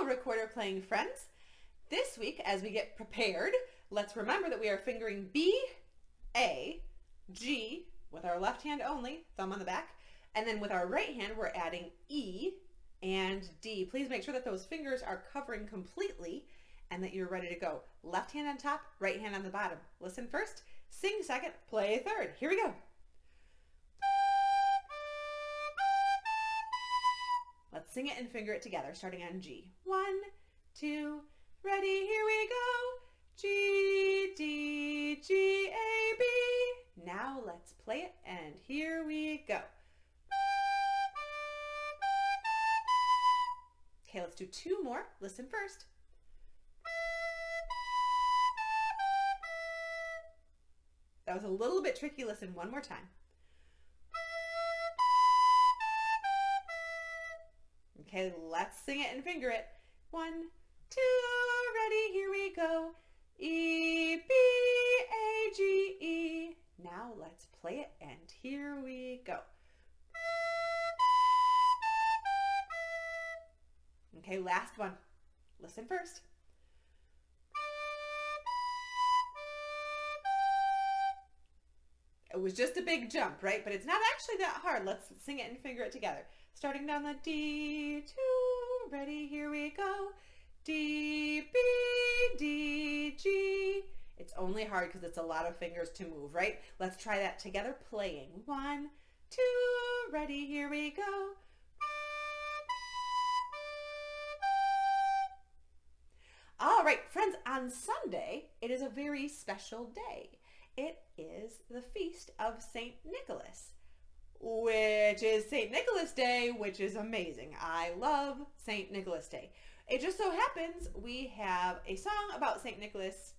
recorder playing friends. This week, as we get prepared, let's remember that we are fingering B, A, G with our left hand only, thumb on the back, and then with our right hand we're adding E and D. Please make sure that those fingers are covering completely and that you're ready to go. Left hand on top, right hand on the bottom. Listen first, sing second, play third. Here we go. Let's sing it and finger it together, starting on G. 1, 2, ready, here we go. G, D, G, A, B. Now let's play it, and here we go. Okay, let's do 2 more. Listen first. That was a little bit tricky. Listen one more time. Okay, let's sing it and finger it. 1, 2, ready, here we go. E, B, A, G, E. Now let's play it, and here we go. Okay, last one. Listen first. It was just a big jump, right? But it's not actually that hard. Let's sing it and finger it together. Starting down the D, 2, ready, here we go. D, B, D, G. It's only hard because it's a lot of fingers to move, right? Let's try that together playing. 1, 2, ready, here we go. All right, friends, on Sunday, it is a very special day. It is the feast of St. Nicholas, which is St. Nicholas Day, which is amazing. I love St. Nicholas Day. It just so happens we have a song about St. Nicholas.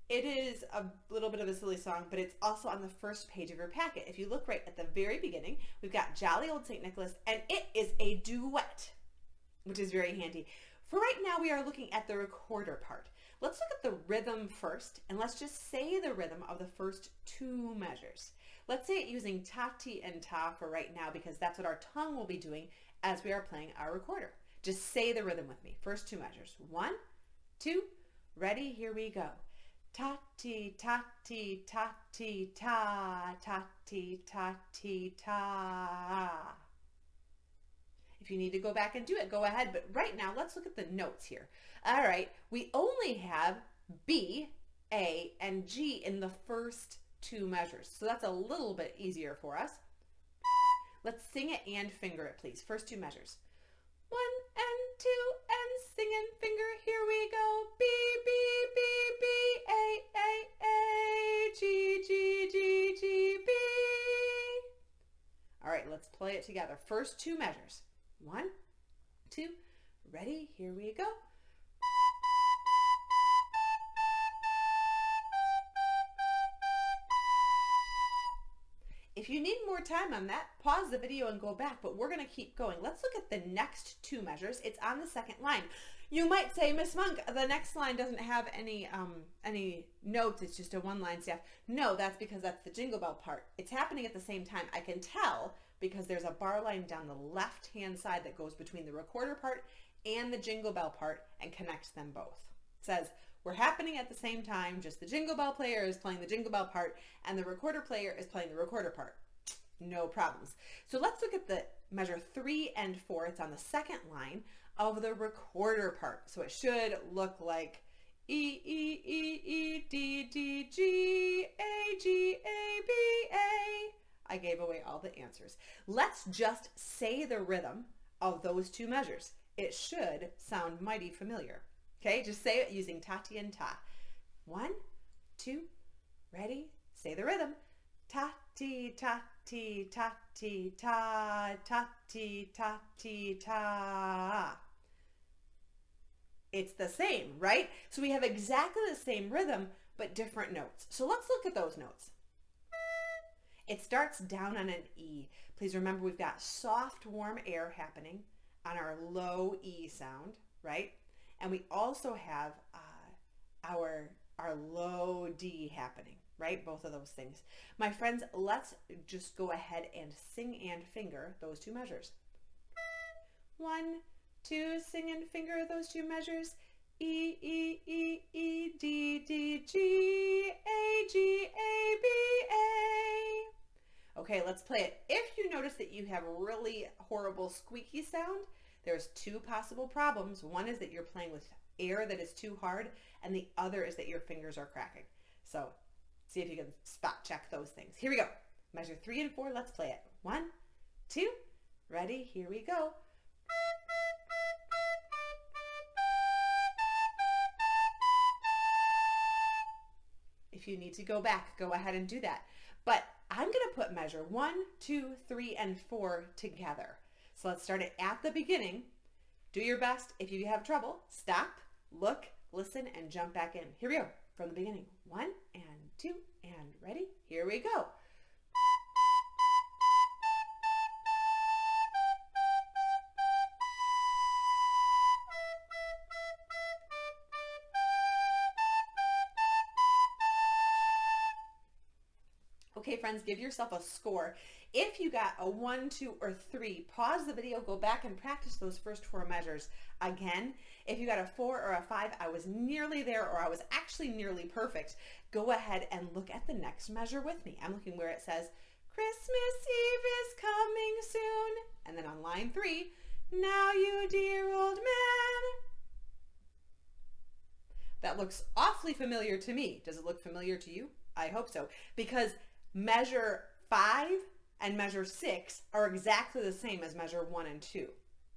It is a little bit of a silly song, but it's also on the first page of your packet. If you look right at the very beginning, we've got Jolly Old St. Nicholas, and it is a duet, which is very handy. For right now, we are looking at the recorder part. Let's look at the rhythm first, and let's just say the rhythm of the first 2 measures. Let's say it using ta, ti, and ta for right now, because that's what our tongue will be doing as we are playing our recorder. Just say the rhythm with me. First 2 measures. 1, 2, ready, here we go. Ta, ti, ta, ti, ta, ti, ta, ta, ti, ta, ti, ta. If you need to go back and do it, go ahead. But right now, let's look at the notes here. All right, we only have B, A, and G in the first 2 measures. So that's a little bit easier for us. Let's sing it and finger it, please. First 2 measures. 1 and 2 and sing and finger. Here we go. B, B, B, B, A, G, G, G, G, B. All right, let's play it together. First 2 measures. 1, 2, ready, here we go. If you need more time on that, pause the video and go back, but we're going to keep going. Let's look at the next 2 measures. It's on the second line. You might say, Miss Monk, the next line doesn't have any notes. It's just a 1-line staff. No, that's because that's the Jingle Bell part. It's happening at the same time. I can tell because there's a bar line down the left-hand side that goes between the recorder part and the Jingle Bell part and connects them both. It says, we're happening at the same time, just the Jingle Bell player is playing the Jingle Bell part and the recorder player is playing the recorder part. No problems. So let's look at the measure 3 and 4. It's on the second line of the recorder part. So it should look like E, E, E, E, D, D, G, A, G, A, B, A. I gave away all the answers. Let's just say the rhythm of those 2 measures. It should sound mighty familiar. Okay, just say it using ta, ti, and ta. 1, 2, ready, say the rhythm. Ta, ti, ta, ti, ta, ti, ta, ta, ti, ta, ti, ta. It's the same, right? So we have exactly the same rhythm, but different notes. So let's look at those notes. It starts down on an E. Please remember we've got soft, warm air happening on our low E sound, right? And we also have our low D happening, right? Both of those things. My friends, let's just go ahead and sing and finger those 2 measures. 1, 2, sing and finger those two measures. E, E, E, E, D, D, G, A, G, A, B, A. Okay, let's play it. If you notice that you have really horrible squeaky sound, there's 2 possible problems. One is that you're playing with air that is too hard, and the other is that your fingers are cracking. So see if you can spot check those things. Here we go. Measure 3 and 4. Let's play it. 1, 2, ready? Here we go. If you need to go back, go ahead and do that. But I'm going to put measure 1, 2, 3, and 4 together. So let's start it at the beginning. Do your best. If you have trouble, stop, look, listen, and jump back in. Here we go. From the beginning. 1 and 2 and ready? Here we go. Okay, friends, give yourself a score. If you got a 1, 2, or 3, pause the video, go back and practice those first 4 measures again. If you got a 4 or a 5, I was nearly there, or I was actually nearly perfect, go ahead and look at the next measure with me. I'm looking where it says, Christmas Eve is coming soon. And then on line 3, now you dear old man. That looks awfully familiar to me. Does it look familiar to you? I hope so, because measure 5 and measure 6 are exactly the same as measure 1 and 2,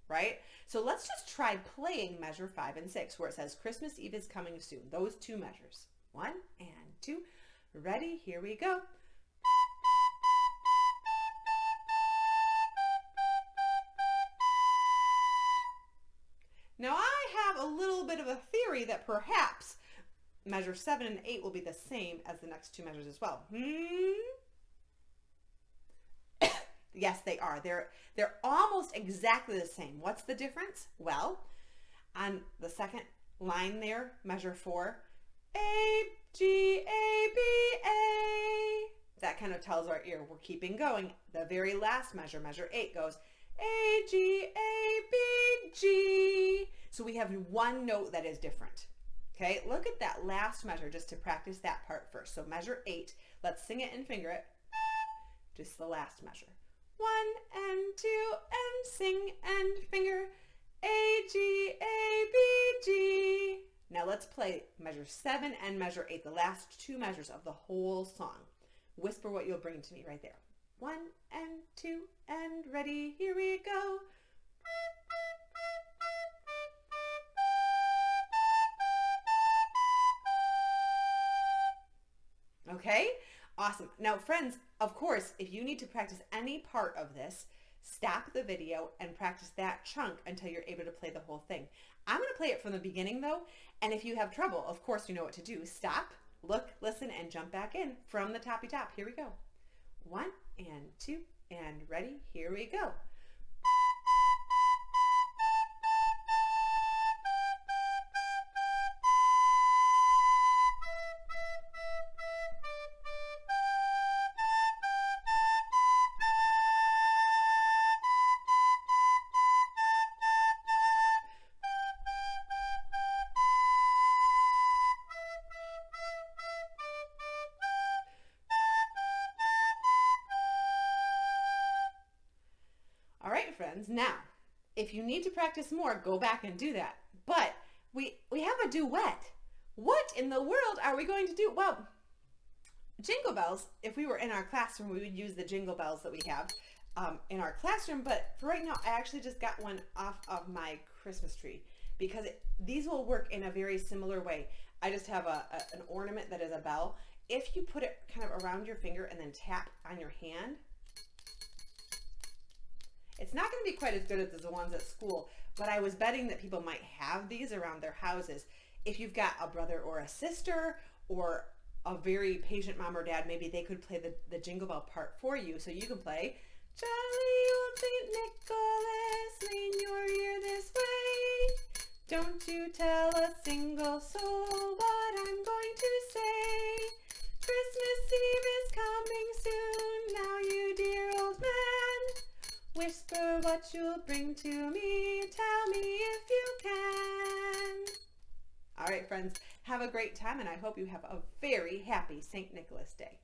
right? So let's just try playing measure 5 and 6 where it says Christmas Eve is coming soon. Those 2 measures. 1 and 2. Ready? Here we go. Now I have a little bit of a theory that perhaps measure 7 and 8 will be the same as the next 2 measures as well. Yes, they are. They're almost exactly the same. What's the difference? Well, on the second line there, measure 4, A, G, A, B, A. That kind of tells our ear we're keeping going. The very last measure, measure 8, goes A, G, A, B, G. So we have one note that is different. Okay, look at that last measure just to practice that part first. So measure 8, let's sing it and finger it. Just the last measure. 1 and 2 and sing and finger. A, G, A, B, G. Now let's play measure 7 and measure 8, the last 2 measures of the whole song. Whisper what you'll bring to me right there. 1 and 2 and ready, here we go. Okay, awesome. Now friends, of course, if you need to practice any part of this, stop the video and practice that chunk until you're able to play the whole thing. I'm going to play it from the beginning though, and if you have trouble, of course you know what to do. Stop, look, listen, and jump back in from the toppy top. Here we go. 1 and 2 and ready, here we go. All right, friends, now, if you need to practice more, go back and do that. But we have a duet. What in the world are we going to do? Well, jingle bells, if we were in our classroom, we would use the jingle bells that we have in our classroom. But for right now, I actually just got one off of my Christmas tree because these will work in a very similar way. I just have an ornament that is a bell. If you put it kind of around your finger and then tap on your hand, it's not going to be quite as good as the ones at school, but I was betting that people might have these around their houses. If you've got a brother or a sister or a very patient mom or dad, maybe they could play the jingle bell part for you. So you can play, Jolly old St. Nicholas, lean your ear this way. Don't you tell a single soul what I'm going to say. Christmas Eve is coming soon, now you dear old man. Whisper what you'll bring to me. Tell me if you can. All right, friends, have a great time, and I hope you have a very happy St. Nicholas Day.